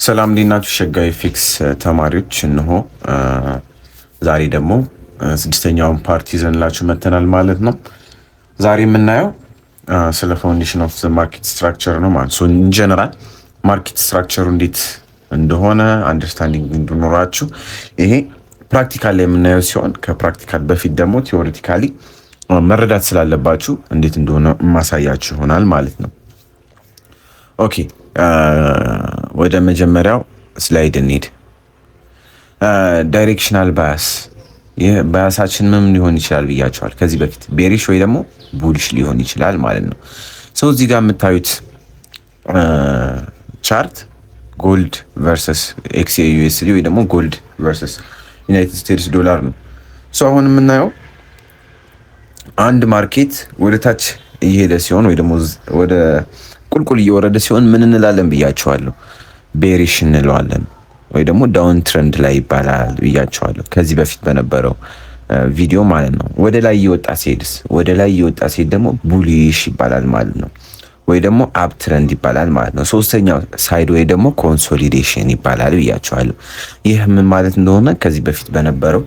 ሰላም እንዴት ናችሁ? ሸጋይ ፊክስ ተማሪዎች እንሆ ዛሬ ደግሞ ስድስተኛውን ፓርት ይዘንላችሁ መተናል ማለት ነው። ዛሬ የምናየው ስለ ፋውንዴሽን ኦፍ ማርኬት ስትራክቸር ነው ማለት ነው። ኢን ጀነራል ማርኬት ስትራክቸሩ እንዴት እንደሆነ አንደርስታንዲንግ እንዲኖራችሁ ይሄ ፕራክቲካል ላይ የምናየው ሲሆን ከፕራክቲካል በፊት ደግሞ ቲዎሪቲካሊ መረዳት ስላለባችሁ እንዴት እንደሆነ ማሳያችሁ ይሆናል ማለት ነው። ኦኬ ወደ መጀመሪያው ስላይድ እንሂድ። ዳይሬክሽናል ባያስ፣ ይህ ባያሳችን ምን ሊሆን ይችላል ብያቸዋል ከዚህ በፊት ቤሪሽ ወይ ደግሞ ቡሊሽ ሊሆን ይችላል ማለት ነው። ሰው እዚህ ጋር የምታዩት ቻርት ጎልድ ቨርሰስ ኤክስዩኤስዲ ወይ ደግሞ ጎልድ ቨርሰስ ዩናይትድ ስቴትስ ዶላር ነው። አሁን የምናየው አንድ ማርኬት ወደ ታች እየሄደ ሲሆን ወይ ደግሞ ወደ ቁልቁል እየወረደ ሲሆን ምን እንላለን ብያቸዋለሁ? ቤሪሽ እንለዋለን ወይ ደግሞ ዳውን ትሬንድ ላይ ይባላል ብያቸዋለሁ ከዚህ በፊት በነበረው ቪዲዮ ማለት ነው። ወደ ላይ እየወጣ ሲሄድስ? ወደ ላይ እየወጣ ሲሄድ ደግሞ ቡሊሽ ይባላል ማለት ነው፣ ወይ ደግሞ አፕ ትሬንድ ይባላል ማለት ነው። ሶስተኛው ሳይድ ወይ ደግሞ ኮንሶሊዴሽን ይባላል ብያቸዋለሁ። ይህ ምን ማለት እንደሆነ ከዚህ በፊት በነበረው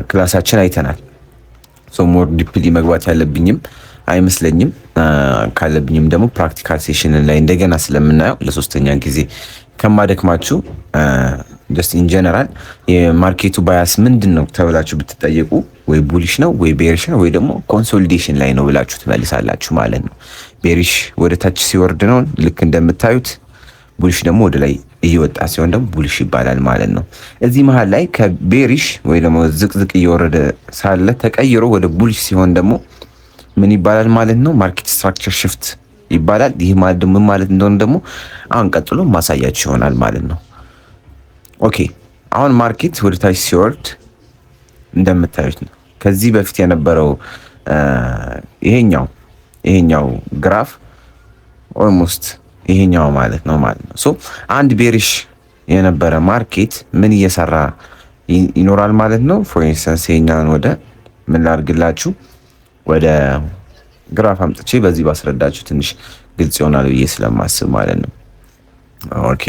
ክላሳችን አይተናል። ሞር ዲፕሊ መግባት ያለብኝም አይመስለኝም። ካለብኝም ደግሞ ፕራክቲካል ሴሽን ላይ እንደገና ስለምናየው ለሶስተኛ ጊዜ ከማደክማችሁ ጀስት ኢን ጀነራል የማርኬቱ ባያስ ምንድን ነው ተብላችሁ ብትጠየቁ ወይ ቡሊሽ ነው ወይ ቤሪሽ ነው ወይ ደግሞ ኮንሶሊዴሽን ላይ ነው ብላችሁ ትመልሳላችሁ ማለት ነው። ቤሪሽ ወደ ታች ሲወርድ ነው ልክ እንደምታዩት፣ ቡሊሽ ደግሞ ወደ ላይ እየወጣ ሲሆን ደግሞ ቡሊሽ ይባላል ማለት ነው። እዚህ መሀል ላይ ከቤሪሽ ወይ ደግሞ ዝቅዝቅ እየወረደ ሳለ ተቀይሮ ወደ ቡሊሽ ሲሆን ደግሞ ምን ይባላል ማለት ነው? ማርኬት ስትራክቸር ሽፍት ይባላል። ይህ ማለት ምን ማለት እንደሆነ ደግሞ አሁን ቀጥሎ ማሳያችሁ ይሆናል ማለት ነው። ኦኬ አሁን ማርኬት ወደ ታች ሲወርድ እንደምታዩት ነው። ከዚህ በፊት የነበረው ይሄኛው ግራፍ ኦልሞስት ይሄኛው ማለት ነው። አንድ ቤሪሽ የነበረ ማርኬት ምን እየሰራ ይኖራል ማለት ነው። ፎር ኢንስታንስ ይሄኛውን ወደ ምን ላድርግላችሁ ወደ ግራፍ አምጥቼ በዚህ ባስረዳችሁ ትንሽ ግልጽ ይሆናል ብዬ ስለማስብ ማለት ነው። ኦኬ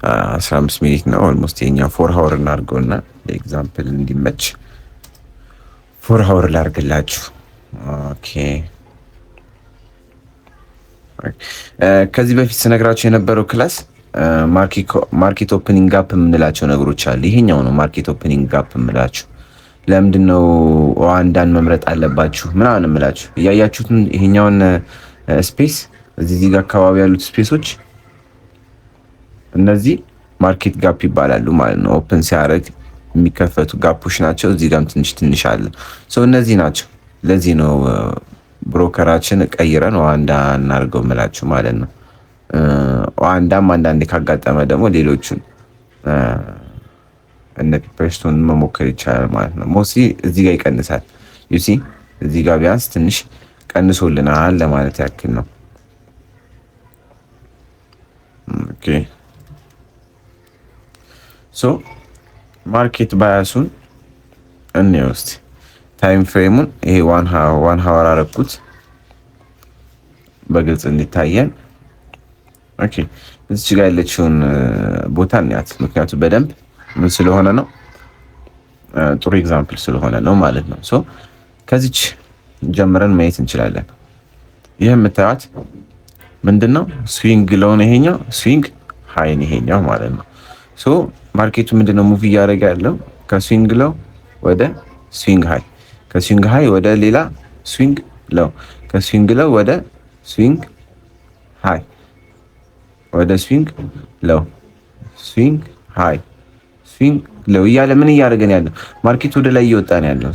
15 ሚኒት ነው ኦልሞስት የኛ 4 ሃወር እናድርገውና ለኤግዛምፕል እንዲመች 4 ሃወር ላድርግላችሁ። ኦኬ ከዚህ በፊት ስነግራችሁ የነበረው ክላስ ማርኬት ኦፕኒንግ ጋፕ የምንላቸው ነገሮች አሉ። ይሄኛው ነው ማርኬት ኦፕኒንግ ጋፕ የምላችሁ። ለምንድን ነው ዋንዳን መምረጥ አለባችሁ ምናምን እምላችሁ? እያያችሁትን ይሄኛውን ስፔስ እዚህ ጋር አካባቢ ያሉት ስፔሶች እነዚህ ማርኬት ጋፕ ይባላሉ ማለት ነው። ኦፕን ሲያደርግ የሚከፈቱ ጋፖች ናቸው። እዚህ ጋርም ትንሽ አለ። እነዚህ ናቸው። ለዚህ ነው ብሮከራችን ቀይረን ዋንዳ እናድርገው እምላችሁ ማለት ነው። ዋንዳም አንዳንዴ ካጋጠመ ደግሞ ሌሎቹን እነ ፒፐርስቶን መሞከር ይቻላል ማለት ነው። ሞስሊ እዚህ ጋር ይቀንሳል። ዩሲ እዚህ ጋር ቢያንስ ትንሽ ቀንሶልናል ለማለት ያክል ነው። ኦኬ ማርኬት ባያሱን እንየው እስቲ። ታይም ፍሬሙን ይሄ ዋን ሃወር አረኩት በግልጽ እንዲታየን። ኦኬ እዚህ ጋር ያለችውን ቦታ እንያት፣ ምክንያቱም በደንብ ምን ስለሆነ ነው ጥሩ ኤግዛምፕል ስለሆነ ነው ማለት ነው። ከዚች ጀምረን ማየት እንችላለን። ይህ የምታዩት ምንድነው? ስዊንግ ለሆነ ይሄኛው ስዊንግ ሃይን ይሄኛው ማለት ነው። ማርኬቱ ምንድነው ሙቭ እያደረገ ያለው ከስዊንግ ለው ወደ ስዊንግ ሃይ፣ ከስዊንግ ሃይ ወደ ሌላ ስዊንግ ለው፣ ከስዊንግ ለው ወደ ስዊንግ ሃይ፣ ወደ ስዊንግ ለው፣ ስዊንግ ሃይ፣ ስዊንግ ለው እያለ ምን እያደረገን ያለው ማርኬቱ ወደ ላይ እየወጣ ነው ያለው።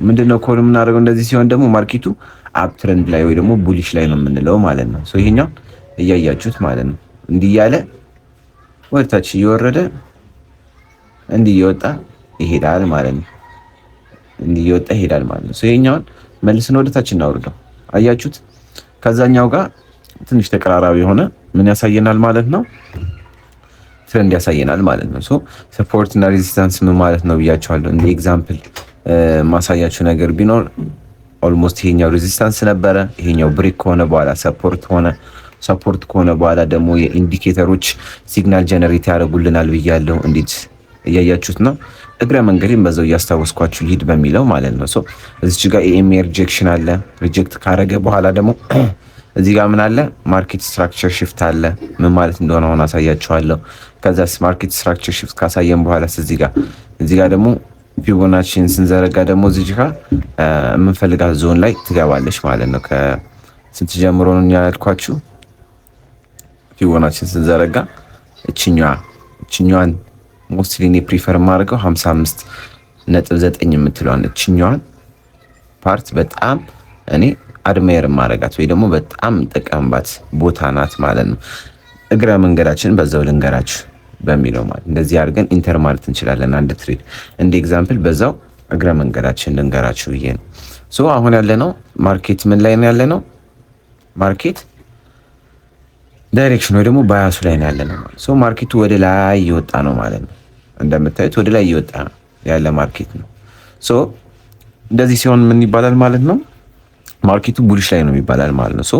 ምንድነው ኮል የምናደርገው? እንደዚህ ሲሆን ደግሞ ማርኬቱ አፕ ትሬንድ ላይ ወይ ደግሞ ቡሊሽ ላይ ነው የምንለው ማለት ነው። ይሄኛው እያያችሁት ማለት ነው። እንዲህ እያለ ወደ ታች እየወረደ እንዲህ እየወጣ ይሄዳል ማለት ነው። እንዲህ እየወጣ ይሄዳል ማለት ነው። ይሄኛውን መልስን ወደ ታች እናወርደው። አያችሁት? ከዛኛው ጋር ትንሽ ተቀራራቢ የሆነ ምን ያሳየናል ማለት ነው? ትሬንድ ያሳየናል ማለት ነው። ሰፖርት እና ሬዚስታንስ ምን ማለት ነው ብያቸዋለሁ። እንደ ኤግዛምፕል ማሳያችሁ ነገር ቢኖር ኦልሞስት ይሄኛው ሬዚስታንስ ነበረ፣ ይሄኛው ብሬክ ከሆነ በኋላ ሰፖርት ሆነ። ሰፖርት ከሆነ በኋላ ደግሞ የኢንዲኬተሮች ሲግናል ጀነሬት ያደርጉልናል ብያለሁ። እንዴት እያያችሁት ነው። እግረ መንገዴን በዛው እያስታወስኳችሁ ሊድ በሚለው ማለት ነው። ሶ እዚች ጋር ኤኤምኤ ሪጀክሽን አለ። ሪጀክት ካረገ በኋላ ደግሞ እዚህ ጋር ምን አለ? ማርኬት ስትራክቸር ሽፍት አለ። ምን ማለት እንደሆነ አሁን አሳያችኋለሁ። ከዛስ ማርኬት ስትራክቸር ሽፍት ካሳየን በኋላ እዚህ ጋር ደግሞ ፊቦናችን ስንዘረጋ ደግሞ እዚህ ጋር የምንፈልጋት ዞን ላይ ትገባለች ማለት ነው። ከስንት ጀምሮ ነው ያልኳችሁ? ፊቦናችን ስንዘረጋ እችኛዋን ሞስትሊ እኔ ፕሪፈር የማደርገው 55.9 የምትለዋን እችኛዋን ፓርት በጣም እኔ አድማየር ማረጋት ወይ ደግሞ በጣም ጠቀምባት ቦታ ናት ማለት ነው። እግረ መንገዳችን በዛው ልንገራችሁ በሚለው ማለት እንደዚህ አድርገን ኢንተር ማለት እንችላለን። አንድ ትሬድ እንደ ኤግዛምፕል በዛው እግረ መንገዳችን ልንገራችሁ ብዬ ነው። ሶ አሁን ያለነው ማርኬት ምን ላይ ነው ያለነው? ማርኬት ዳይሬክሽን ወይ ደግሞ ባያሱ ላይ ነው ያለነው። ሶ ማርኬቱ ወደ ላይ እየወጣ ነው ማለት ነው። እንደምታዩት ወደ ላይ እየወጣ ያለ ማርኬት ነው። ሶ እንደዚህ ሲሆን ምን ይባላል ማለት ነው? ማርኬቱ ቡሊሽ ላይ ነው ይባላል ማለት ነው። ሶ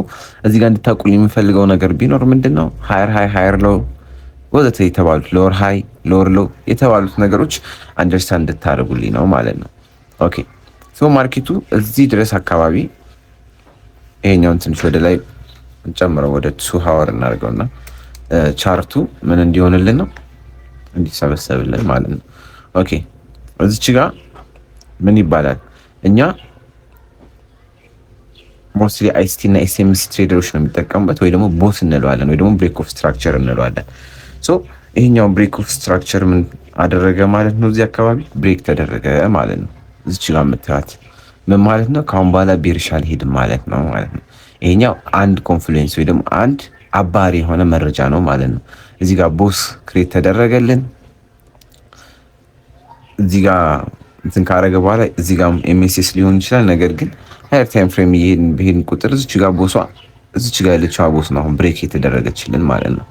እዚህ ጋር እንድታቁልኝ የምፈልገው ነገር ቢኖር ምንድነው ሃየር ሃይ ሃየር ሎ ወዘተ የተባሉት ሎወር ሃይ ሎወር ሎ የተባሉት ነገሮች አንደርስታንድ እንድታደርጉልኝ ነው ማለት ነው። ኦኬ ሶ ማርኬቱ እዚህ ድረስ አካባቢ ይሄኛውን ትንሽ ወደ ላይ እንጨምረው፣ ወደ 2 ሃወር እናደርገውና ቻርቱ ምን እንዲሆንልን ነው እንዲሰበሰብልን ማለት ነው። ኦኬ እዚች ጋር ምን ይባላል? እኛ ሞስትሊ አይሲቲ እና ኤስኤምሲ ትሬደሮች ነው የሚጠቀሙበት፣ ወይ ደግሞ ቦስ እንለዋለን፣ ወይ ደግሞ ብሬክ ኦፍ ስትራክቸር እንለዋለን። ሶ ይሄኛው ብሬክ ኦፍ ስትራክቸር ምን አደረገ ማለት ነው? እዚህ አካባቢ ብሬክ ተደረገ ማለት ነው። እዚች ጋር የምታዩት ምን ማለት ነው? ካሁን በኋላ ቤርሻ አልሄድም ማለት ነው ነው። ይሄኛው አንድ ኮንፍሉዌንስ ወይ ደግሞ አንድ አባሪ የሆነ መረጃ ነው ማለት ነው። እዚህ ጋር ቦስ ክሬት ተደረገልን። እዚህ ጋር እንትን ካረገ በኋላ እዚህ ጋር ኤምኤስኤስ ሊሆን ይችላል። ነገር ግን ሃየር ታይም ፍሬም ይሄን ቁጥር እዚች ጋር ቦሷ እዚች ጋር ያለችው ቦስ ነው አሁን ብሬክ የተደረገችልን ማለት ነው።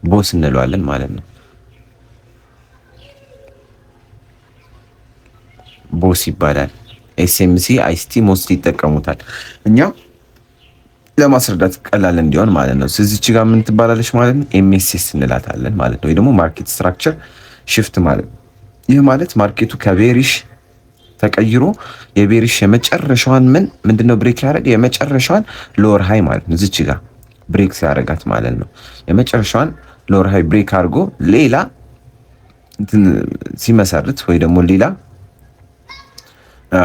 ቦስ እንለዋለን ማለት ነው። ቦስ ይባላል። ኤስኤምሲ አይሲቲ ሞስት ይጠቀሙታል። እኛ ለማስረዳት ቀላል እንዲሆን ማለት ነው። እዚች ጋር ምን ትባላለች ማለት ነው? ኤምኤስኤስ እንላታለን ማለት ነው። ወይ ደግሞ ማርኬት ስትራክቸር ሽፍት ማለት ነው። ይህ ማለት ማርኬቱ ከቤሪሽ ተቀይሮ የቤሪሽ የመጨረሻዋን ምንድነው ብሬክ ያደረገ የመጨረሻዋን ሎወር ሃይ ማለት ነው። እዚች ጋር ብሬክ ሲያደርጋት ማለት ነው። የመጨረሻዋን ሎወር ሃይ ብሬክ አድርጎ ሌላ ሲመሰርት ወይ ደግሞ ሌላ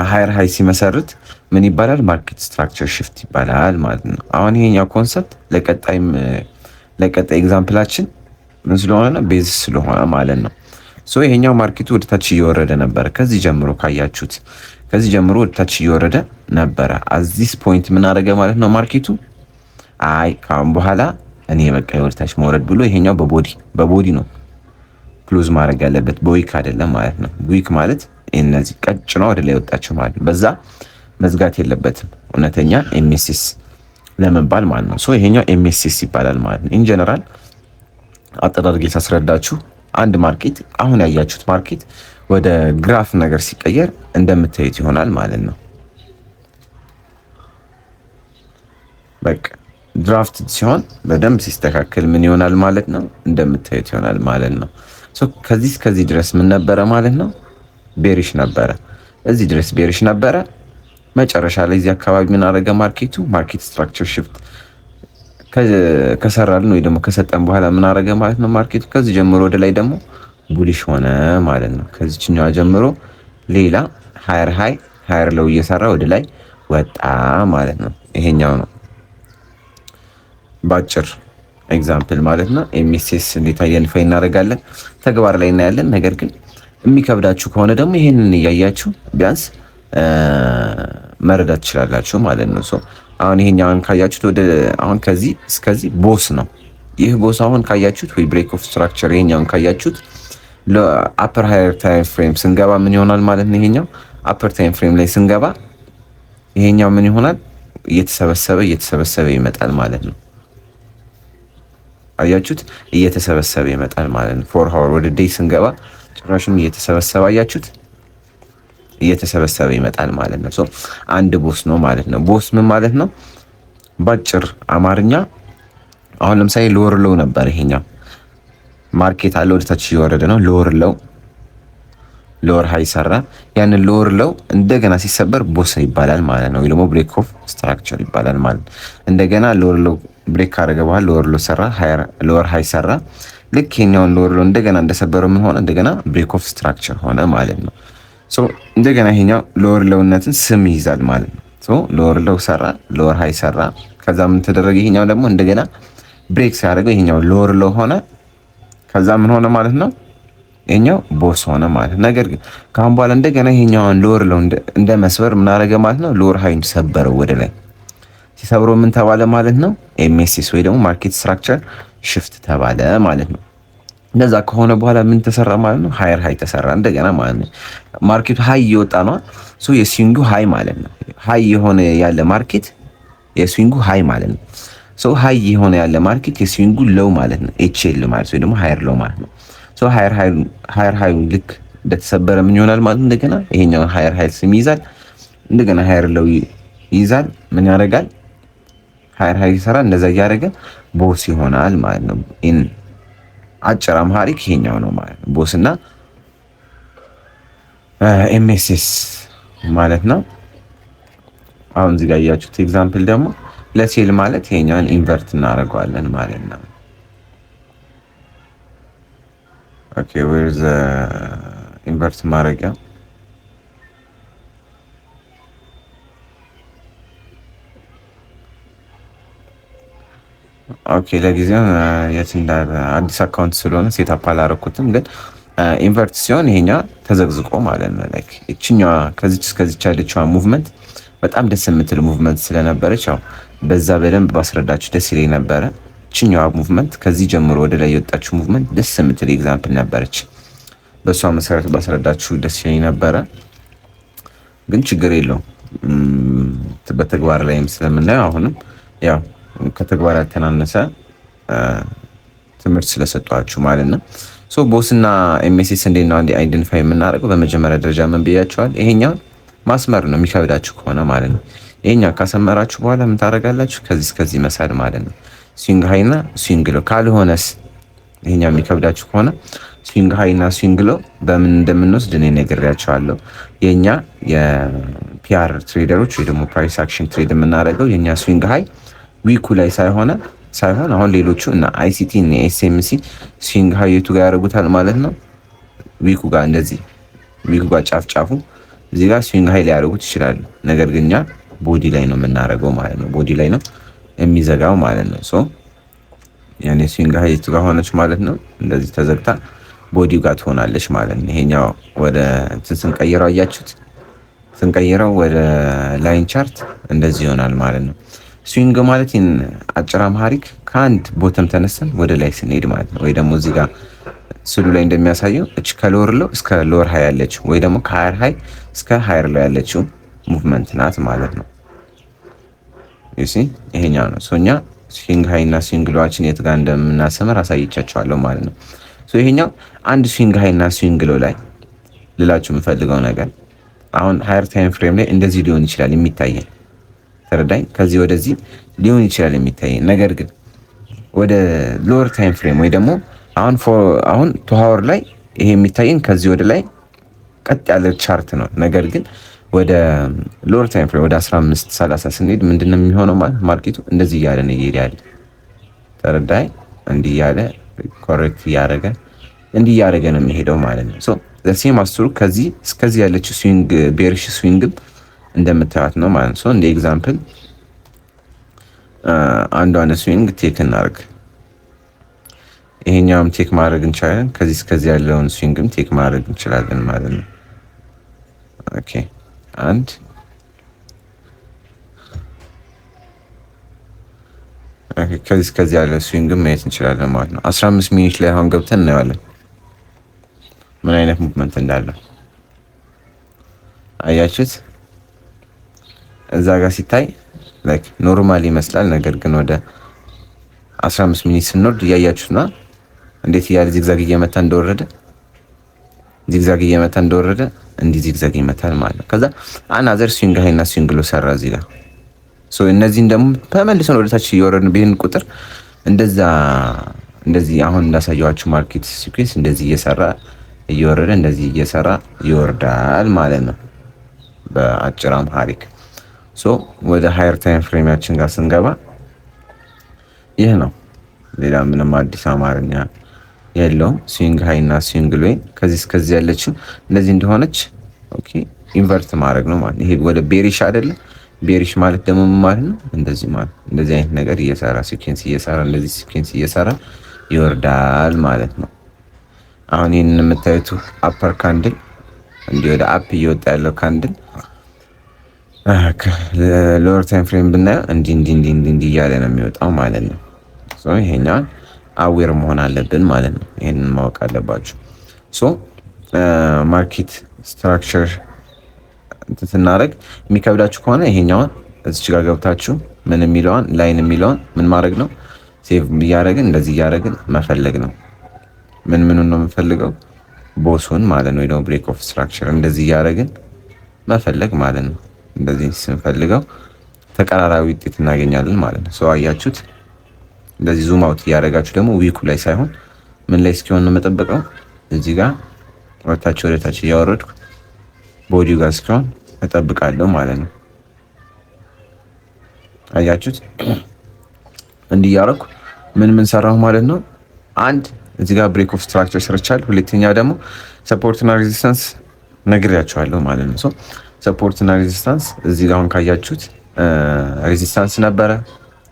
ሃየር ሃይ ሲመሰርት ምን ይባላል? ማርኬት ስትራክቸር ሽፍት ይባላል ማለት ነው። አሁን ይሄኛው ኮንሰፕት ለቀጣይ ኤግዛምፕላችን ምን ስለሆነ ነው? ቤዝ ስለሆነ ማለት ነው። ሶ ይሄኛው ማርኬቱ ወደ ታች እየወረደ ነበረ። ከዚህ ጀምሮ ካያችሁት ከዚህ ጀምሮ ወደ ታች እየወረደ ነበረ። አዚስ ፖይንት ምን አደረገ ማለት ነው? ማርኬቱ አይ ካሁን በኋላ እኔ በቃ ወደ ታች መውረድ ብሎ ይሄኛው በቦዲ ነው ክሎዝ ማድረግ ያለበት፣ በዊክ አይደለም ማለት ነው። ዊክ ማለት እነዚህ ቀጭኗ ወደ ላይ ወጣችሁ ማለት ነው። በዛ መዝጋት የለበትም እውነተኛ ኤምኤስኤስ ለመባል ማለት ነው። ሶ ይሄኛው ኤምኤስኤስ ይባላል ማለት ነው። ኢን ጀነራል አጠራርጌ ሳስረዳችሁ አንድ ማርኬት አሁን ያያችሁት ማርኬት ወደ ግራፍ ነገር ሲቀየር እንደምታዩት ይሆናል ማለት ነው። በቃ ድራፍት ሲሆን በደንብ ሲስተካከል ምን ይሆናል ማለት ነው? እንደምታዩት ይሆናል ማለት ነው። ሶ ከዚህ ድረስ ምን ነበረ ማለት ነው? ቤሪሽ ነበረ። እዚህ ድረስ ቤሪሽ ነበረ። መጨረሻ ላይ እዚህ አካባቢ ምን አደረገ ማርኬቱ? ማርኬት ስትራክቸር ሽፍት ከሰራልን ወይ ደግሞ ከሰጠን በኋላ ምን አደረገ ማለት ነው? ማርኬቱ ከዚህ ጀምሮ ወደ ላይ ደግሞ ቡሊሽ ሆነ ማለት ነው። ከዚህኛው ጀምሮ ሌላ ሃየር ለው እየሰራ ወደ ላይ ወጣ ማለት ነው። ይሄኛው ነው ባጭር ኤግዛምፕል ማለት ነው። ኤምኤስኤስ እንዴት አይደንቲፋይ እናደርጋለን ተግባር ላይ እናያለን። ነገር ግን የሚከብዳችሁ ከሆነ ደግሞ ይሄንን እያያችሁ ቢያንስ መረዳት ትችላላችሁ ማለት ነው። ሶ አሁን ይሄኛውን ካያችሁት ወደ አሁን ከዚህ እስከዚህ ቦስ ነው። ይህ ቦስ አሁን ካያችሁት ወይ ብሬክ ኦፍ ስትራክቸር ይሄኛውን ካያችሁት ለአፐር ሃየር ታይም ፍሬም ስንገባ ምን ይሆናል ማለት ነው? ይሄኛው አፐር ታይም ፍሬም ላይ ስንገባ ይሄኛው ምን ይሆናል? እየተሰበሰበ ይመጣል ማለት ነው። አያችሁት? እየተሰበሰበ ይመጣል ማለት ነው። 4 ሃወር ወደ ዴይ ስንገባ ጭራሽም እየተሰበሰበ አያችሁት? እየተሰበሰበ ይመጣል ማለት ነው። ሶ አንድ ቦስ ነው ማለት ነው። ቦስ ምን ማለት ነው? ባጭር አማርኛ አሁን ለምሳሌ ሎወር ሎው ነበር ይሄኛው ማርኬት አለ ወደታች እየወረደ ነው። ሎወር ሃይ ሰራ። ያንን ሎወር ሎው እንደገና ሲሰበር ቦስ ይባላል ማለት ነው፣ ወይ ደግሞ ብሬክ ኦፍ ስትራክቸር ይባላል ማለት ነው። እንደገና ሎወር ሎው ብሬክ ካደረገ በኋላ ሎወር ሎው ሰራ፣ ሎወር ሃይ ሰራ። ልክ የኛውን ሎወር ሎው እንደገና እንደሰበረው ምን ሆነ? እንደገና ብሬክ ኦፍ ስትራክቸር ሆነ ማለት ነው። ሶ እንደገና ይሄኛው ሎወር ሎውነትን ስም ይይዛል ማለት ነው። ሶ ሎወር ሎው ሰራ፣ ሎወር ሃይ ሰራ። ከዛ ምን ተደረገ? ይሄኛው ደግሞ እንደገና ብሬክ ሲያደርገው ይሄኛው ሎወር ሎው ሆነ። ከዛ ምን ሆነ ማለት ነው? ይሄኛው ቦስ ሆነ ማለት ነው። ነገር ግን ከአሁን በኋላ እንደገና ይሄኛውን ሎወር ሎው እንደ መስበር ምን አደረገ ማለት ነው? ሎወር ሃይን ሰበረው ወደ ላይ። ሲሰብረው ምን ተባለ ማለት ነው? ኤምኤስኤስ ወይ ደግሞ ማርኬት ስትራክቸር ሽፍት ተባለ ማለት ነው። እንደዛ ከሆነ በኋላ ምን ተሰራ ማለት ነው? ሃየር ሃይ ተሰራ እንደገና ማለት ነው። ማርኬቱ ሃይ እየወጣ ነው። ሶ የስዊንጉ ሃይ ማለት ነው። ሃይ የሆነ ያለ ማርኬት የስዊንጉ ሃይ ማለት ነው። ሶ ሃይ የሆነ ያለ ማርኬት የስዊንጉ ሎው ማለት ነው። ኤችኤል ማለት ወይ ደግሞ ሃየር ሎው ማለት ነው። ሶ ሃየር ሃይ ልክ እንደተሰበረ ምን ይሆናል ማለት እንደገና ይሄኛውን ሃየር ሃይ ስም ይይዛል። እንደገና ሃየር ሎው ይይዛል። ምን ያደርጋል? ሃየር ሃይ ይሰራ። እንደዛ እያደረገ ቦስ ይሆናል ማለት ነው። አጭር አምሃሪክ ይሄኛው ነው ማለት ነው። ቦስ እና ኤምኤስኤስ ማለት ነው። አሁን እዚህ ጋር ያያችሁት ኤግዛምፕል ደግሞ ለሴል ማለት ይሄኛውን ኢንቨርት እናደርገዋለን ማለት ነው። ኦኬ ዌር ዘ ኢንቨርት ማድረጊያ ኦኬ ለጊዜው የት እንዳለ አዲስ አካውንት ስለሆነ ሴታፕ አላረኩትም፣ ግን ኢንቨርት ሲሆን ይሄኛው ተዘግዝቆ ማለት ነው። ላይክ እቺኛዋ ከዚች እስከዚች ያለችዋ ሙቭመንት በጣም ደስ የምትል ሙቭመንት ስለነበረች ያው በዛ በደንብ ባስረዳችሁ ደስ ይለኝ ነበረ። እቺኛዋ ሙቭመንት ከዚህ ጀምሮ ወደ ላይ የወጣችሁ ሙቭመንት ደስ የምትል ኤግዛምፕል ነበረች። በሷ መሰረት ባስረዳችሁ ደስ ይለኝ ነበረ፣ ግን ችግር የለውም በተግባር ላይም ስለምናየው አሁንም ያው ከተግባር ያልተናነሰ ትምህርት ስለሰጧችሁ ማለት ነው። ሶ ቦስና ኤምኤስኤስ እንዴት ነው አንዴ አይደንቲፋይ የምናደርገው? በመጀመሪያ ደረጃ ምን ብያችኋል? ይሄኛው ማስመር ነው የሚከብዳችሁ ከሆነ ማለት ነው። ይሄኛው ካሰመራችሁ በኋላ ምን ታደርጋላችሁ? ከዚህ እስከዚህ መሳል ማለት ነው። ስዊንግ ሃይና ስዊንግ ሎ። ካልሆነስ ይሄኛው የሚከብዳችሁ ከሆነ ስዊንግ ሃይና ስዊንግ ሎ በምን እንደምንወስድ እኔ ነግሬያችኋለሁ። የኛ የፒአር ትሬደሮች ወይ ደግሞ ፕራይስ አክሽን ትሬድ የምናደርገው የኛ ስዊንግ ሃይ ዊኩ ላይ ሳይሆን አሁን ሌሎቹ እና አይሲቲ እና ኤስኤምሲ ስዊንግ ሃይ የቱ ጋር ያደርጉታል ማለት ነው። ዊኩ ጋር እንደዚህ ዊኩ ጋር ጫፍ እዚህ ጋር ስዊንግ ሃይ ላይ ያደርጉት ይችላሉ። ነገር ግን እኛ ቦዲ ላይ ነው የምናደርገው ማለት ነው። ቦዲ ላይ ነው የሚዘጋው ማለት ነው። ሶ ያኔ ስዊንግ ሃይ የቱ ጋር ሆነች ማለት ነው። እንደዚህ ተዘግታ ቦዲው ጋር ትሆናለች ማለት ነው። ይሄኛው ወደ እንትን ስንቀይረው አያችሁት፣ ስንቀይረው ወደ ላይን ቻርት እንደዚህ ይሆናል ማለት ነው። ስዊንግ ማለት አጭር አምሃሪክ ከአንድ ቦተም ተነስተን ወደ ላይ ስንሄድ ማለት ነው። ወይ ደግሞ እዚህ ጋር ስሉ ላይ እንደሚያሳየው እች ከሎወር ሎው እስከ ሎወር ሃይ ያለችው ወይ ደግሞ ከሃየር ሃይ እስከ ሃየር ሎው ያለችው ሙቭመንት ናት ማለት ነው። እሺ ይሄኛው ነው። ሶኛ ስዊንግ ሃይ እና ስዊንግ ሎዋችን የት ጋር እንደምናሰምር አሳይቻችኋለሁ ማለት ነው። ሶ ይሄኛው አንድ ስዊንግ ሃይ እና ስዊንግ ሎው ላይ ልላችሁ የምፈልገው ነገር አሁን ሃየር ታይም ፍሬም ላይ እንደዚህ ሊሆን ይችላል የሚታየን፣ ተረዳኝ። ከዚህ ወደዚህ ሊሆን ይችላል የሚታየን። ነገር ግን ወደ ሎወር ታይም ፍሬም ወይ ደግሞ አሁን ቱ ሃወር ላይ ይሄ የሚታየን ከዚህ ወደ ላይ ቀጥ ያለ ቻርት ነው። ነገር ግን ወደ ሎወር ታይም ፍሬም ወደ 15:30 ስንሄድ ምንድነው የሚሆነው ማለት ማርኬቱ እንደዚህ እያለ ነው እየሄደ ያለ፣ ተረዳኝ። እንዲህ እያለ ኮሬክት እያደረገ እንዲህ እያደረገ ነው የሚሄደው ማለት ነው። ሶ ዘሴም አስሩ ከዚህ እስከዚህ ያለችው ስዊንግ ቤሪሽ ስዊንግም እንደምታዩት ነው ማለት ነው። እንደ ኤግዛምፕል አንዷን ስዊንግ ቴክ እናርግ። ይሄኛውም ቴክ ማድረግ እንችላለን። ከዚህ እስከዚህ ያለውን ስዊንግም ቴክ ማድረግ እንችላለን ማለት ነው። ኦኬ አንድ ከዚህ እስከዚህ ያለ ስዊንግም ማየት እንችላለን ማለት ነው። 15 ሚኒት ላይ አሁን ገብተን እናየዋለን ምን አይነት ሙቭመንት እንዳለው አያችሁት። እዛ ጋር ሲታይ ላይክ ኖርማል ይመስላል። ነገር ግን ወደ 15 ሚኒት ስንወርድ እያያችሁና እንዴት እያለ ዚግዛግ እየመታ እንደወረደ እንዲህ ዚግዛግ ይመታል ማለት ነው። ከዛ አናዘር ስዊንግ ሃይ እና ስዊንግ ሎ ሰራ እዚህ ጋር። ሶ እነዚህን ደግሞ ተመልሰን ወደ ታች እየወረድን ቢሄን ቁጥር እንደዛ እንደዚህ አሁን እንዳሳየዋችሁ ማርኬት ሲኩዌንስ እንደዚህ እየሰራ እየወረደ እንደዚህ እየሰራ ይወርዳል ማለት ነው በአጭር አምሃሪክ። ሶ ወደ ሃየር ታይም ፍሬማችን ጋር ስንገባ ይህ ነው። ሌላ ምንም አዲስ አማርኛ የለውም። ስዊንግ ሃይ እና ስዊንግ ሎው ከዚህ እስከዚህ ያለችን እንደዚህ እንደሆነች ኦኬ ኢንቨርት ማድረግ ነው ማለት። ይሄ ወደ ቤሪሽ አይደለ? ቤሪሽ ማለት ደግሞ ምን ማለት ነው? እንደዚህ ማለት እንደዚህ አይነት ነገር እየሰራ ሲኩዌንስ እየሰራ እንደዚህ ሲኩዌንስ እየሰራ ይወርዳል ማለት ነው። አሁን ይሄንን የምታዩት አፐር ካንድል እንዲህ ወደ አፕ እየወጣ ያለው ካንድል ሎወር ታይም ፍሬም ብናየው እንዲህ እንዲህ እንዲህ እንዲህ እያለ ነው የሚወጣው ማለት ነው። ሶ ይሄኛውን አዌር መሆን አለብን ማለት ነው። ይሄንን ማወቅ አለባችሁ። ሶ ማርኬት ስትራክቸር ስናደርግ የሚከብዳችሁ ከሆነ ይሄኛውን እዚች ጋር ገብታችሁ ምን የሚለውን ላይን የሚለውን ምን ማድረግ ነው ሴቭ እያደረግን እንደዚህ እያደረግን መፈለግ ነው። ምን ምኑን ነው የምፈልገው? ቦሱን ማለት ነው። ደግሞ ብሬክ ኦፍ ስትራክቸር እንደዚህ እያደረግን መፈለግ ማለት ነው። እንደዚህ ስንፈልገው ተቀራራቢ ውጤት እናገኛለን ማለት ነው። ሰው አያችሁት? እንደዚህ ዙም አውት እያደረጋችሁ ደግሞ ዊኩ ላይ ሳይሆን ምን ላይ እስኪሆን ነው መጠበቀው? እዚህ ጋር ወደ ታች እያወረድኩ ቦዲው ጋር እስኪሆን እጠብቃለሁ ማለት ነው። አያችሁት? እንዲህ እያደረኩ ምን ሰራሁ ማለት ነው። አንድ እዚህ ጋር ብሬክ ኦፍ ስትራክቸር ሰርቻለሁ። ሁለተኛ ደግሞ ሰፖርት እና ሬዚስታንስ ነግሬያቸዋለሁ ማለት ነው። ሶ ሰፖርት እና ሬዚስታንስ እዚህ ጋር አሁን ካያችሁት ሬዚስታንስ ነበረ፣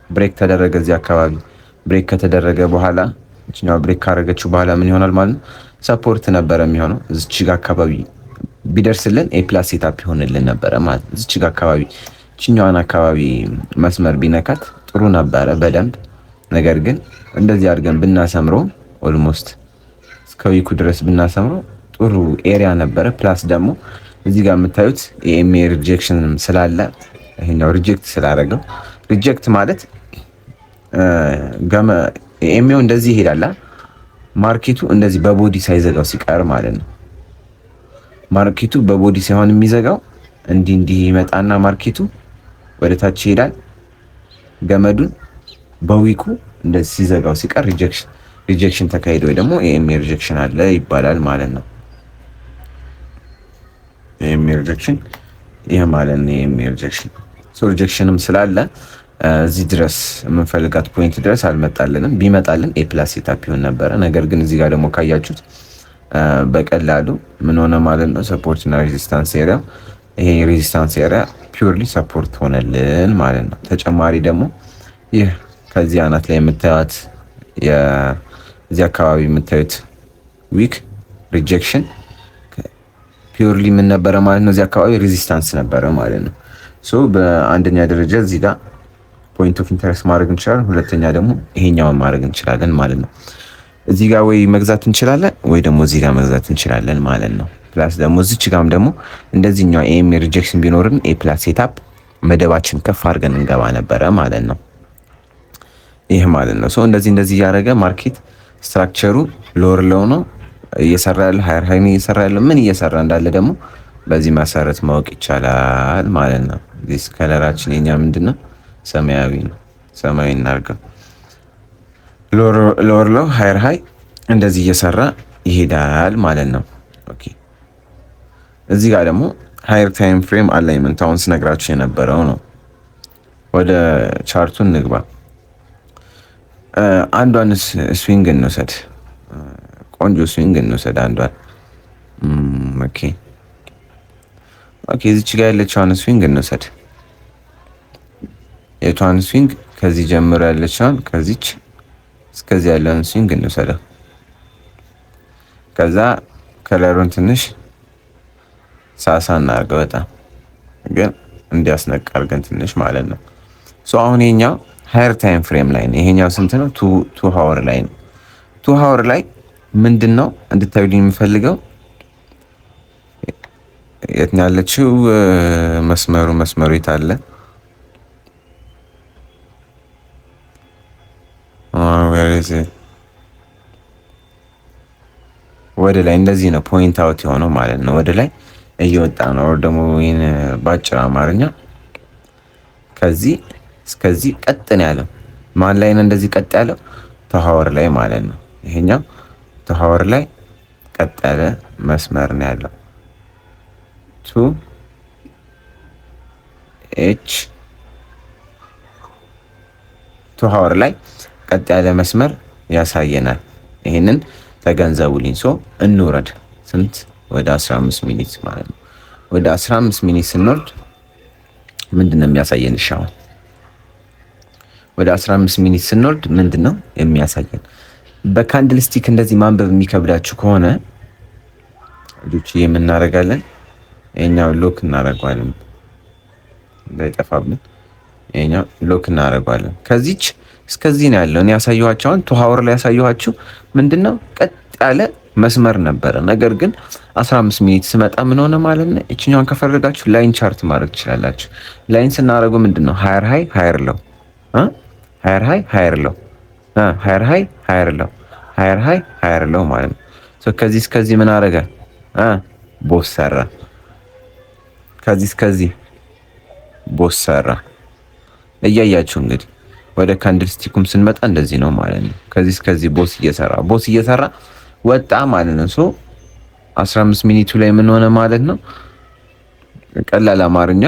ብሬክ ተደረገ። እዚህ አካባቢ ብሬክ ከተደረገ በኋላ እችኛዋ ብሬክ ካደረገችው በኋላ ምን ይሆናል ማለት ነው? ሰፖርት ነበረ የሚሆነው። እዚች ጋር አካባቢ ቢደርስልን ኤ ፕላስ ሴታፕ ይሆንልን ነበረ ማለት ነው። እዚች ጋር አካባቢ እችኛዋን አካባቢ መስመር ቢነካት ጥሩ ነበረ በደንብ። ነገር ግን እንደዚህ አድርገን ብናሰምረው ኦልሞስት እስከ ዊኩ ድረስ ብናሰምረው ጥሩ ኤሪያ ነበረ። ፕላስ ደግሞ እዚህ ጋር የምታዩት የኤምኤ ሪጀክሽን ስላለ ይሄኛው ሪጀክት ስላደረገው፣ ሪጀክት ማለት ኤምኤው እንደዚህ ይሄዳል፣ ማርኬቱ እንደዚህ በቦዲ ሳይዘጋው ሲቀር ማለት ነው። ማርኬቱ በቦዲ ሳይሆን የሚዘጋው እንዲህ ይመጣና ማርኬቱ ወደ ታች ይሄዳል። ገመዱን በዊኩ እንደዚህ ሲዘጋው ሲቀር ሪጀክሽን ተካሂዶ ወይ ደግሞ ኤምኤ ሪጀክሽን አለ ይባላል ማለት ነው። ኤምኤ ሪጀክሽን ይሄ ማለት ነው። ኤምኤ ሪጀክሽን ሪጀክሽንም ስላለ እዚህ ድረስ የምንፈልጋት ፖይንት ድረስ አልመጣልንም። ቢመጣልን ኤ ፕላስ ሴታፕ ይሆን ነበረ። ነገር ግን እዚህ ጋር ደግሞ ካያችሁት በቀላሉ ምን ሆነ ማለት ነው። ሰፖርት እና ሬዚስታንስ ኤሪያ፣ ይሄ ሬዚስታንስ ኤሪያ ፒውርሊ ሰፖርት ሆነልን ማለት ነው። ተጨማሪ ደግሞ ይህ ከዚህ አናት ላይ የምታዩት እዚህ አካባቢ የምታዩት ዊክ ሪጀክሽን ፒውርሊ ምን ነበረ ማለት ነው። እዚህ አካባቢ ሬዚስታንስ ነበረ ማለት ነው። ሶ በአንደኛ ደረጃ እዚህ ጋር ፖይንት ኦፍ ኢንተረስት ማድረግ እንችላለን። ሁለተኛ ደግሞ ይሄኛውን ማድረግ እንችላለን ማለት ነው። እዚህ ጋር ወይ መግዛት እንችላለን ወይ ደግሞ እዚህ ጋር መግዛት እንችላለን ማለት ነው። ፕላስ ደግሞ እዚች ጋርም ደግሞ እንደዚህኛው ኤም ሪጀክሽን ቢኖርን ኤ ፕላስ ሴታፕ መደባችን ከፍ አድርገን እንገባ ነበረ ማለት ነው። ይህ ማለት ነው። ሶ እንደዚህ እያደረገ ማርኬት ስትራክቸሩ ሎወር ሎው ነው እየሰራ ያለ፣ ሃየር ሃይ ነው እየሰራ ያለ፣ ምን እየሰራ እንዳለ ደግሞ በዚህ መሰረት ማወቅ ይቻላል ማለት ነው። ዲስ ከለራችን የኛ ምንድነው? ሰማያዊ ነው። ሰማያዊ እናድርገው። ሎወር ሎው ሃየር ሃይ እንደዚህ እየሰራ ይሄዳል ማለት ነው። ኦኬ እዚህ ጋር ደግሞ ሃየር ታይም ፍሬም አላይመንት አሁን ስነግራችሁ የነበረው ነው። ወደ ቻርቱን ንግባ። አንዷን ስዊንግ እንውሰድ። ቆንጆ ስዊንግ እንውሰድ አንዷን። ኦኬ እዚች ጋር ያለችውን ስዊንግ እንውሰድ። የቷን ስዊንግ? ከዚህ ጀምሮ ያለችውን ከዚች እስከዚህ ያለውን ስዊንግ እንውሰደው። ከዛ ከለሩን ትንሽ ሳሳ እናድርገው። በጣም ግን እንዲያስነቃ አድርገን ትንሽ ማለት ነው። ሶ አሁን ይሄኛው ሃየር ታይም ፍሬም ላይ ነው። ይሄኛው ስንት ነው? ቱ ሃወር ላይ ነው። ቱ ሃወር ላይ ምንድን ነው እንድታዩልኝ የምፈልገው የት ነው ያለችው? መስመሩ የት አለ? ወደ ላይ እንደዚህ ነው ፖይንት አውት የሆነው ማለት ነው። ወደ ላይ እየወጣ ነው። ወር ደግሞ ይሄን ባጭር አማርኛ ከዚህ እስከዚህ ቀጥ ነው ያለው ማን ላይ ነው እንደዚህ ቀጥ ያለው? ቱሃወር ላይ ማለት ነው። ይሄኛው ቱሃወር ላይ ቀጥ ያለ መስመር ነው ያለው። ቱ ኤች ቱሃወር ላይ ቀጥ ያለ መስመር ያሳየናል። ይሄንን ተገንዘቡልኝ። ሶ እንውረድ። ስንት? ወደ 15 ሚኒት ማለት ነው። ወደ 15 ሚኒት ስንወርድ ምንድነው የሚያሳየን? አሁን ወደ 15 ሚኒት ስንወርድ ምንድነው የሚያሳየን? በካንድል ስቲክ እንደዚህ ማንበብ የሚከብዳችሁ ከሆነ ልጆች የምናደርጋለን፣ ይሄኛው ሎክ እናደርገዋለን እንዳይጠፋብን። ይሄኛው ሎክ እናደርገዋለን። ከዚች እስከዚህ ነው ያለው። እኔ ያሳየኋችሁ አሁን ቱሃወር ላይ ያሳየኋችሁ ምንድነው ቀጥ ያለ መስመር ነበረ። ነገር ግን 15 ሚኒት ስመጣ ምን ሆነ ማለት ነው? እችኛውን ከፈለጋችሁ ላይን ቻርት ማድረግ ትችላላችሁ። ላይን ስናደርገው ምንድነው ሃየር ሃይ ሃየር ሎው ሃየር ሃይ ሃየር ሎው ሃየር ሃይ ሃየር ሎው ሃየር ሃይ ሃየር ሎው ማለት ነው። ሶ ከዚህ እስከዚህ ምን አደረገ? ቦስ ሰራ። ከዚህ እስከዚህ ቦስ ሰራ። እያያችሁ እንግዲህ ወደ ካንድል ስቲኩም ስንመጣ እንደዚህ ነው ማለት ነው። ከዚህ እስከዚህ ቦስ እየሰራ ወጣ ማለት ነው። ሶ 15 ሚኒቱ ላይ ምን ሆነ ማለት ነው? ቀላል አማርኛ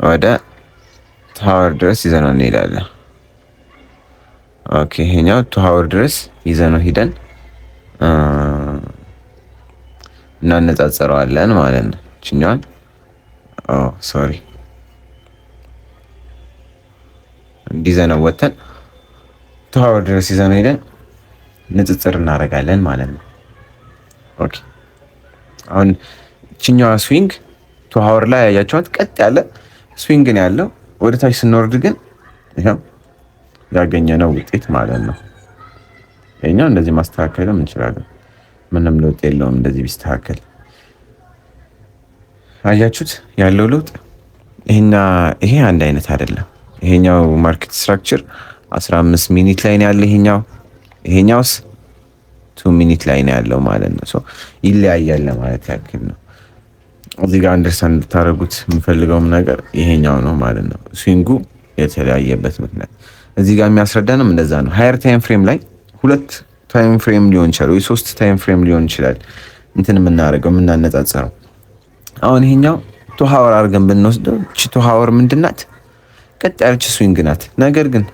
ወደ ቱሃወር ድረስ ይዘነው እንሄዳለን። ኦኬ ይሄኛው ቱሃወር ድረስ ይዘነው ሂደን እናነጻጽረዋለን ማለት ነው። እችኛዋን ሶሪ እንዲዘነው ወተን ቱሃወር ድረስ ይዘነው ሄደን ንጽጽር እናደርጋለን ማለት ነው። ኦኬ አሁን እችኛዋ ስዊንግ ቱሃወር ላይ ያያችኋት ቀጥ ያለ ስዊንግ ነው ያለው። ወደ ታች ስንወርድ ግን ይሄው ያገኘነው ውጤት ማለት ነው። ይሄኛው እንደዚህ ማስተካከልም እንችላለን። ምንም ለውጥ የለውም እንደዚህ ቢስተካከል። አያችሁት ያለው ለውጥ? ይሄ አንድ አይነት አይደለም። ይሄኛው ማርኬት ስትራክቸር 15 ሚኒት ላይ ነው ያለው። ይሄኛውስ 2 ሚኒት ላይ ነው ያለው ማለት ነው። ሶ ይለያያል ማለት ያክል ነው። እዚህ ጋር አንደርስታንድ እንድታደርጉት የምፈልገውም ነገር ይሄኛው ነው ማለት ነው። ስዊንጉ የተለያየበት ምክንያት እዚህ ጋር የሚያስረዳንም እንደዛ ነው። ሃየር ታይም ፍሬም ላይ 2 ታይም ፍሬም ሊሆን ይችላል ወይ 3 ታይም ፍሬም ሊሆን ይችላል እንትን የምናደርገው የምናነጻጽረው። አሁን ይሄኛው ቱሃወር አድርገን ብንወስደው እቺ ቱሃወር ምንድናት? ቀጥ ያለች ስዊንግ ናት። ነገር ግን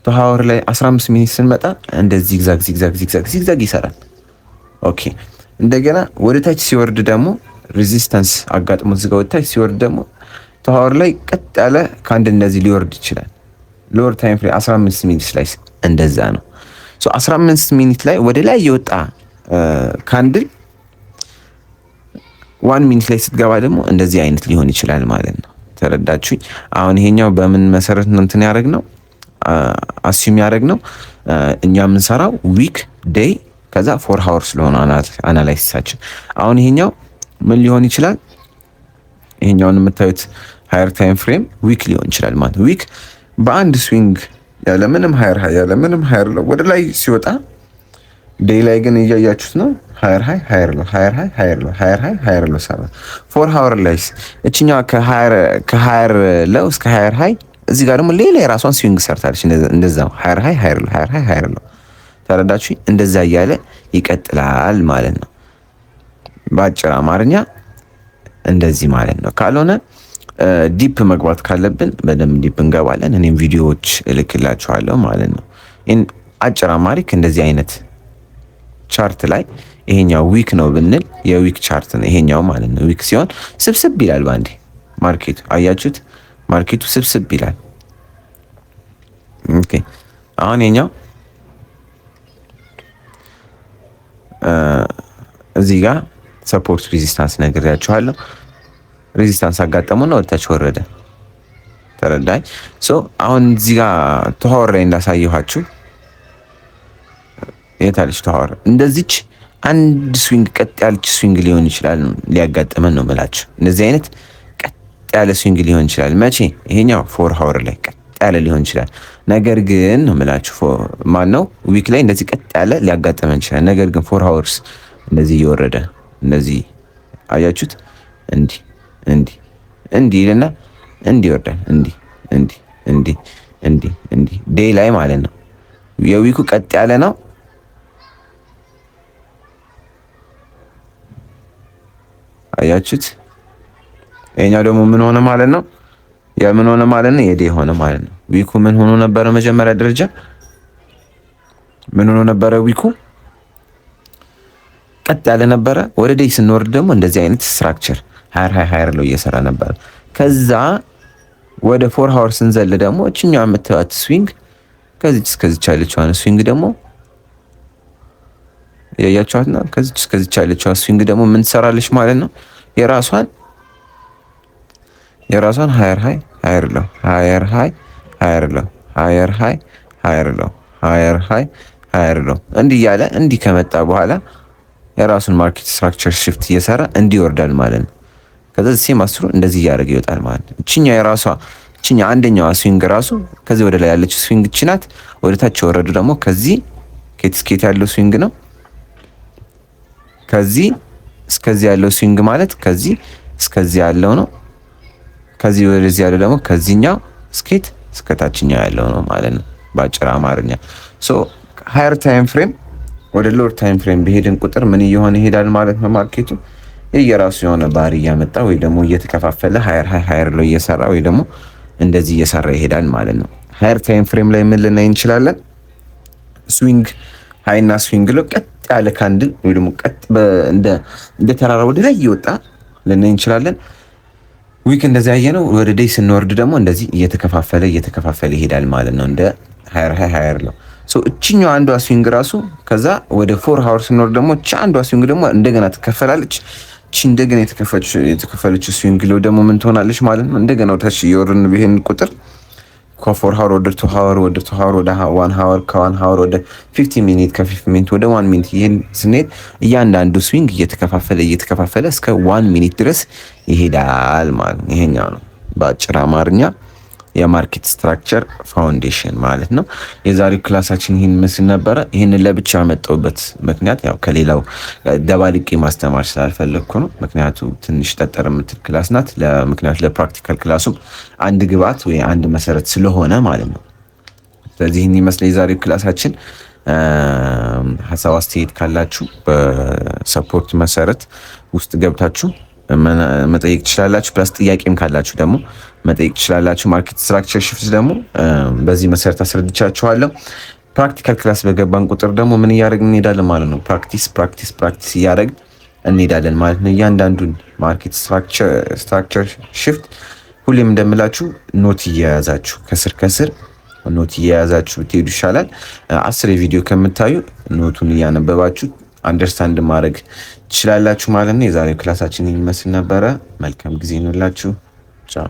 ቱሃወር ላይ 15 ሚኒት ስንመጣ እንደዚህ ዚግዛግ ይሰራል። ኦኬ እንደገና ወደ ታች ሲወርድ ደግሞ ሬዚስታንስ አጋጥሞ ዝጋ ወደ ታች ሲወርድ ደግሞ ቱሃወር ላይ ቀጥ ያለ ካንድል እንደዚህ ሊወርድ ይችላል። ሎወር ታይም ፍሬም 15 ሚኒት ላይ እንደዛ ነው። ሶ 15 ሚኒት ላይ ወደ ላይ የወጣ ካንድል 1 ሚኒት ላይ ስትገባ ደግሞ እንደዚህ አይነት ሊሆን ይችላል ማለት ነው። ተረዳችሁኝ? አሁን ይሄኛው በምን መሰረት ነው እንትን ያደረግነው አስዩም ያደረግነው እኛ የምንሰራው ዊክ ዴይ ከዛ 4 ሃወር ስለሆነ አናላይሲሳችን። አሁን ይሄኛው ምን ሊሆን ይችላል? ይሄኛውን የምታዩት ሃየር ታይም ፍሬም ዊክ ሊሆን ይችላል ማለት ነው። ዊክ በአንድ ስዊንግ ያለምንም ሃየር ሎው ወደ ላይ ሲወጣ፣ ዴይ ላይ ግን እያያችሁት ነው ሃየር ሃይ ሃየር ሎው ሃየር ሃይ ሃየር ሎው ሃየር ሃይ ሃየር ሎው ሰራ። 4 ሃወር ላይ እችኛዋ ከሃየር ሎው እስከ ሃየር ሃይ እዚህ ጋር ደግሞ ሌላ የራሷን ስዊንግ ሰርታለች። እንደዛው ሃየር ሃይ ሃየር ሎው ሃየር ሃይ ሃየር ሎው ተረዳችሁ? እንደዛ እያለ ይቀጥላል ማለት ነው። በአጭር አማርኛ እንደዚህ ማለት ነው። ካልሆነ ዲፕ መግባት ካለብን በደንብ ዲፕ እንገባለን። እኔም ቪዲዮዎች እልክላችኋለሁ ማለት ነው። አጭር አማሪክ እንደዚህ አይነት ቻርት ላይ ይሄኛው ዊክ ነው ብንል የዊክ ቻርት ነው ይሄኛው ማለት ነው። ዊክ ሲሆን ስብስብ ይላል ባንዴ ማርኬቱ። አያችሁት? ማርኬቱ ስብስብ ይላል። ኦኬ አሁን ይሄኛው እዚህ ጋር ሰፖርት ሬዚስታንስ ነግሬያችኋለሁ። ሬዚስታንስ አጋጠመውና ወጣች ወረደ። ተረዳኝ? ሶ አሁን እዚህ ጋር ቱሃወር ላይ እንዳሳየኋችሁ የታለች ቱሃወር እንደዚች አንድ ስዊንግ ቀጥ ያለች ስዊንግ ሊሆን ይችላል ሊያጋጥመን ነው የምላችሁ። እንደዚህ አይነት ቀጥ ያለ ስዊንግ ሊሆን ይችላል። መቼ? ይሄኛው 4 ሃወር ላይ ቀጥ ያለ ሊሆን ይችላል። ነገር ግን ነው የምላችሁ ማን ነው ዊክ ላይ እንደዚህ ቀጥ ያለ ሊያጋጥመን ይችላል። ነገር ግን 4 ሃወርስ እንደዚህ እየወረደ እንደዚህ አያችሁት? እንዲህ እንዲህ እንዲህ ይልና እንዲህ ይወርዳል። እንዲህ እንዲህ እንዲህ እንዲህ እንዲህ ዴይ ላይ ማለት ነው። የዊኩ ቀጥ ያለ ነው። አያችሁት? ይሄኛው ደግሞ ምን ሆነ ማለት ነው? የምን ሆነ ማለት ነው? የዴይ ሆነ ማለት ነው። ዊኩ ምን ሆኖ ነበረ? መጀመሪያ ደረጃ ምን ሆኖ ነበረ? ዊኩ ቀጥ ያለ ነበረ። ወደ ዴይ ስንወርድ ደግሞ እንደዚህ አይነት ስትራክቸር ሃየር ሎው እየሰራ ነበረ። ከዛ ወደ 4 ሃወር ስንዘል ደግሞ እችኛው የምታዩት ስዊንግ ከዚች እስከዚች ያለችው ስዊንግ ደግሞ ያያችኋትና ከዚች እስከዚች ያለችው ስዊንግ ደግሞ ምን ትሰራለች ማለት ነው? የራሷን ሃየር ሃይ ሃየር ሎው ሃየር ሃይ ሃየር ሎው ሃየር ሃይ ሃየር ሎው ሃየር ሃይ ሃየር ሎው እንዲህ እያለ እንዲህ ከመጣ በኋላ የራሱን ማርኬት ስትራክቸር ሽፍት እየሰራ እንዲህ ይወርዳል ማለት ነው። ከዛ ሴም አስሩ እንደዚህ እያደረገ ይወጣል ማለት ነው። እቺኛ አንደኛዋ ስዊንግ ራሱ ከዚህ ወደ ላይ ያለችው ስዊንግ እቺ ናት። ወደ ታች የወረዱ ደግሞ ከዚህ ከስኬት ያለው ስዊንግ ነው። ከዚህ እስከዚህ ያለው ስዊንግ ማለት ከዚህ እስከዚህ ያለው ነው። ከዚህ ወደዚህ ያለው ደግሞ ከዚህኛው ስኬት እስከ ታችኛው ያለው ነው ማለት ነው በአጭር አማርኛ። ሶ ሃየር ታይም ፍሬም ወደ ሎወር ታይም ፍሬም በሄድን ቁጥር ምን እየሆነ ይሄዳል ማለት ነው? ማርኬቱ የራሱ የሆነ ባህሪ እያመጣ ወይ ደግሞ እየተከፋፈለ ሃየር ሃይ ሃየር ሎው እየሰራ ወይ ደግሞ እንደዚህ እየሰራ ይሄዳል ማለት ነው። ሃየር ታይም ፍሬም ላይ ምን ልናይ እንችላለን? ስዊንግ ሃይ እና ስዊንግ ሎው ቀጥ ያለ ካንድል ወይ ደግሞ ቀጥ እንደ ተራራ ወደ ላይ እየወጣ ልናይ እንችላለን። ዊክ እንደዚህ ያየነው። ወደ ዴይ ስንወርድ ደግሞ እንደዚህ እየተከፋፈለ ይሄዳል ማለት ነው እንደ ሃየር ሃይ ሃየር ሎው። ሶ እቺኛው አንዷ ስዊንግ ራሱ ከዛ ወደ 4 ሃወር ስንወርድ ደግሞ እቺ አንዷ ስዊንግ ደግሞ እንደገና ትከፈላለች። እቺ እንደገና የተከፈለችው ስዊንግ ሎው ደግሞ ምን ትሆናለች ማለት ነው? እንደገና ወታች እየወረድን ቢሄን ቁጥር ከ4 ሃወር ወደ 2 ሃወር ወደ 2 ሃወር ወደ 1 ሃወር ከ1 ሃወር ወደ 50 ሚኒት ከ50 ሚኒት ወደ 1 ሚኒት ይሄን ስንሄድ እያንዳንዱ ስዊንግ እየተከፋፈለ እስከ 1 ሚኒት ድረስ ይሄዳል ማለት ነው። ይሄኛው ነው በአጭር አማርኛ የማርኬት ስትራክቸር ፋውንዴሽን ማለት ነው። የዛሬው ክላሳችን ይህን ምስል ነበረ። ይህንን ለብቻ ያመጣሁበት ምክንያት ያው ከሌላው ደባልቄ ማስተማር ስላልፈለግኩ ነው። ምክንያቱ ትንሽ ጠጠር የምትል ክላስ ናት። ምክንያቱ ለፕራክቲካል ክላሱም አንድ ግብዓት ወይ አንድ መሰረት ስለሆነ ማለት ነው። ስለዚህ ይህን ይመስል የዛሬው ክላሳችን። ሀሳብ አስተያየት ካላችሁ በሰፖርት መሰረት ውስጥ ገብታችሁ መጠየቅ ትችላላችሁ። ፕላስ ጥያቄም ካላችሁ ደግሞ መጠየቅ ትችላላችሁ። ማርኬት ስትራክቸር ሽፍት ደግሞ በዚህ መሰረት አስረድቻችኋለሁ። ፕራክቲካል ክላስ በገባን ቁጥር ደግሞ ምን እያደረግን እንሄዳለን ማለት ነው? ፕራክቲስ እያደረግን እንሄዳለን ማለት ነው። እያንዳንዱን ማርኬት ስትራክቸር ሽፍት ሁሌም እንደምላችሁ ኖት እየያዛችሁ ከስር ኖት እየያዛችሁ ብትሄዱ ይሻላል። 10 ቪዲዮ ከምታዩ ኖቱን እያነበባችሁ አንደርስታንድ ማድረግ ትችላላችሁ ማለት ነው። የዛሬው ክላሳችን ይመስል ነበረ። መልካም ጊዜ ይሁንላችሁ። ቻው